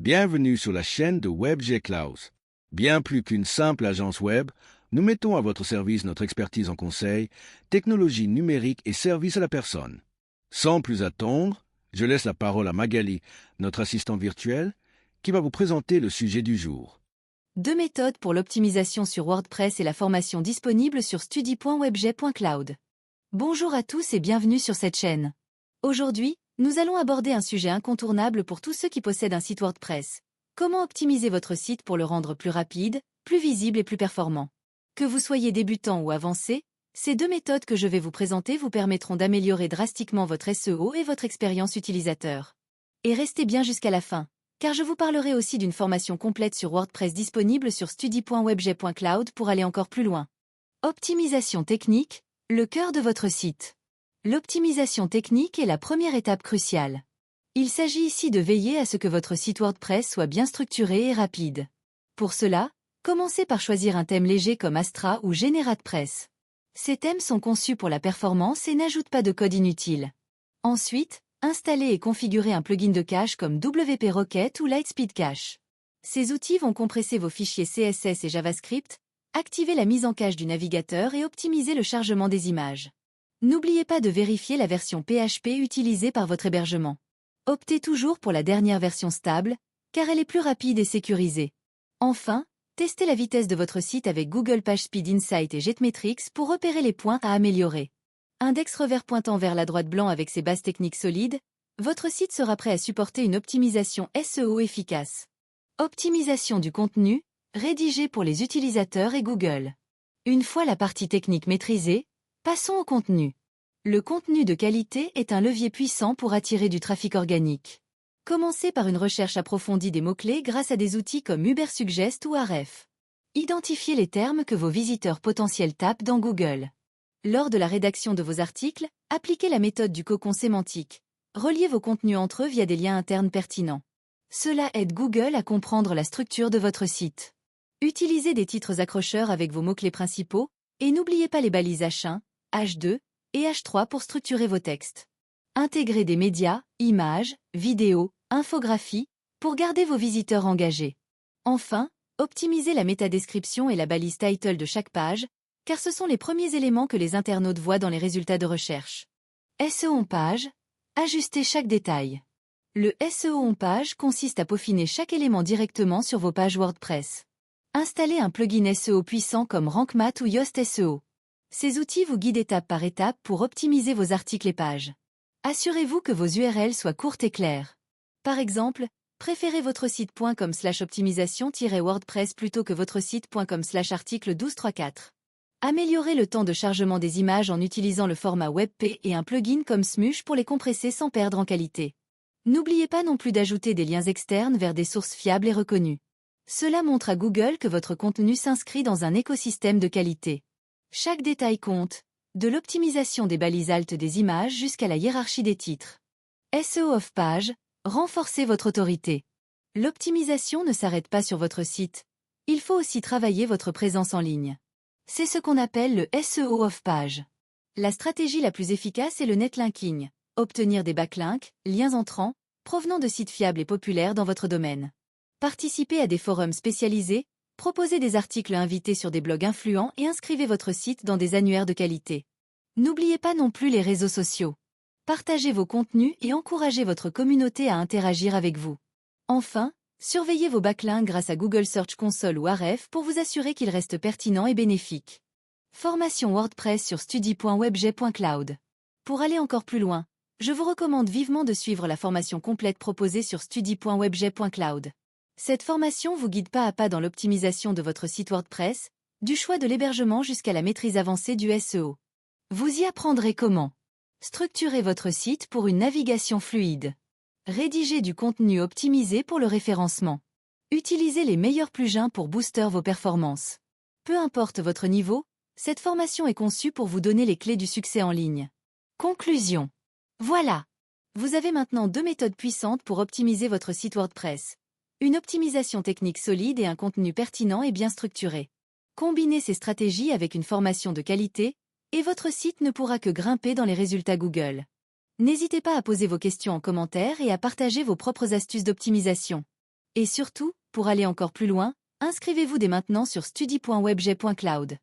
Bienvenue sur la chaîne de WebG Klaus. Bien plus qu'une simple agence web, nous mettons à votre service notre expertise en conseil, technologie numérique et service à la personne. Sans plus attendre, je laisse la parole à Magali, notre assistante virtuelle, qui va vous présenter le sujet du jour. 2 méthodes pour l'optimisation sur WordPress et la formation disponible sur studi.webg.cloud. Bonjour à tous et bienvenue sur cette chaîne. Aujourd'hui, nous allons aborder un sujet incontournable pour tous ceux qui possèdent un site WordPress. Comment optimiser votre site pour le rendre plus rapide, plus visible et plus performant. Que vous soyez débutant ou avancé, ces 2 méthodes que je vais vous présenter vous permettront d'améliorer drastiquement votre SEO et votre expérience utilisateur. Et restez bien jusqu'à la fin, car je vous parlerai aussi d'une formation complète sur WordPress disponible sur studi.webg.cloud pour aller encore plus loin. Optimisation technique, le cœur de votre site. L'optimisation technique est la première étape cruciale. Il s'agit ici de veiller à ce que votre site WordPress soit bien structuré et rapide. Pour cela, commencez par choisir un thème léger comme Astra ou GeneratePress. Ces thèmes sont conçus pour la performance et n'ajoutent pas de code inutile. Ensuite, installez et configurez un plugin de cache comme WP Rocket ou Lightspeed Cache. Ces outils vont compresser vos fichiers CSS et JavaScript, activer la mise en cache du navigateur et optimiser le chargement des images. N'oubliez pas de vérifier la version PHP utilisée par votre hébergement. Optez toujours pour la dernière version stable, car elle est plus rapide et sécurisée. Enfin, testez la vitesse de votre site avec Google PageSpeed Insight et Jetmetrics pour repérer les points à améliorer. Index revers pointant vers la droite blanc avec ses bases techniques solides, votre site sera prêt à supporter une optimisation SEO efficace. Optimisation du contenu, rédigé pour les utilisateurs et Google. Une fois la partie technique maîtrisée, passons au contenu. Le contenu de qualité est un levier puissant pour attirer du trafic organique. Commencez par une recherche approfondie des mots-clés grâce à des outils comme Ubersuggest ou Ahrefs. Identifiez les termes que vos visiteurs potentiels tapent dans Google. Lors de la rédaction de vos articles, appliquez la méthode du cocon sémantique. Reliez vos contenus entre eux via des liens internes pertinents. Cela aide Google à comprendre la structure de votre site. Utilisez des titres accrocheurs avec vos mots-clés principaux, et n'oubliez pas les balises H1, H2 et H3 pour structurer vos textes. Intégrez des médias, images, vidéos, infographies, pour garder vos visiteurs engagés. Enfin, optimisez la métadescription et la balise title de chaque page, car ce sont les premiers éléments que les internautes voient dans les résultats de recherche. SEO en page, ajustez chaque détail. Le SEO en page consiste à peaufiner chaque élément directement sur vos pages WordPress. Installez un plugin SEO puissant comme RankMath ou Yoast SEO. Ces outils vous guident étape par étape pour optimiser vos articles et pages. Assurez-vous que vos URL soient courtes et claires. Par exemple, préférez votre site.com/optimisation-wordpress plutôt que votre site.com/article 1234. Améliorez le temps de chargement des images en utilisant le format WebP et un plugin comme Smush pour les compresser sans perdre en qualité. N'oubliez pas non plus d'ajouter des liens externes vers des sources fiables et reconnues. Cela montre à Google que votre contenu s'inscrit dans un écosystème de qualité. Chaque détail compte, de l'optimisation des balises alt des images jusqu'à la hiérarchie des titres. SEO off-page, renforcez votre autorité. L'optimisation ne s'arrête pas sur votre site. Il faut aussi travailler votre présence en ligne. C'est ce qu'on appelle le SEO off-page. La stratégie la plus efficace est le netlinking, obtenir des backlinks, liens entrants, provenant de sites fiables et populaires dans votre domaine. Participez à des forums spécialisés, proposez des articles invités sur des blogs influents et inscrivez votre site dans des annuaires de qualité. N'oubliez pas non plus les réseaux sociaux. Partagez vos contenus et encouragez votre communauté à interagir avec vous. Enfin, surveillez vos backlinks grâce à Google Search Console ou Ahrefs pour vous assurer qu'ils restent pertinents et bénéfiques. Formation WordPress sur studi.webg.cloud. Pour aller encore plus loin, je vous recommande vivement de suivre la formation complète proposée sur studi.webg.cloud. Cette formation vous guide pas à pas dans l'optimisation de votre site WordPress, du choix de l'hébergement jusqu'à la maîtrise avancée du SEO. Vous y apprendrez comment structurer votre site pour une navigation fluide. Rédiger du contenu optimisé pour le référencement. Utilisez les meilleurs plugins pour booster vos performances. Peu importe votre niveau, cette formation est conçue pour vous donner les clés du succès en ligne. Conclusion. Voilà. Vous avez maintenant 2 méthodes puissantes pour optimiser votre site WordPress. Une optimisation technique solide et un contenu pertinent et bien structuré. Combinez ces stratégies avec une formation de qualité, et votre site ne pourra que grimper dans les résultats Google. N'hésitez pas à poser vos questions en commentaire et à partager vos propres astuces d'optimisation. Et surtout, pour aller encore plus loin, inscrivez-vous dès maintenant sur study.webjet.cloud.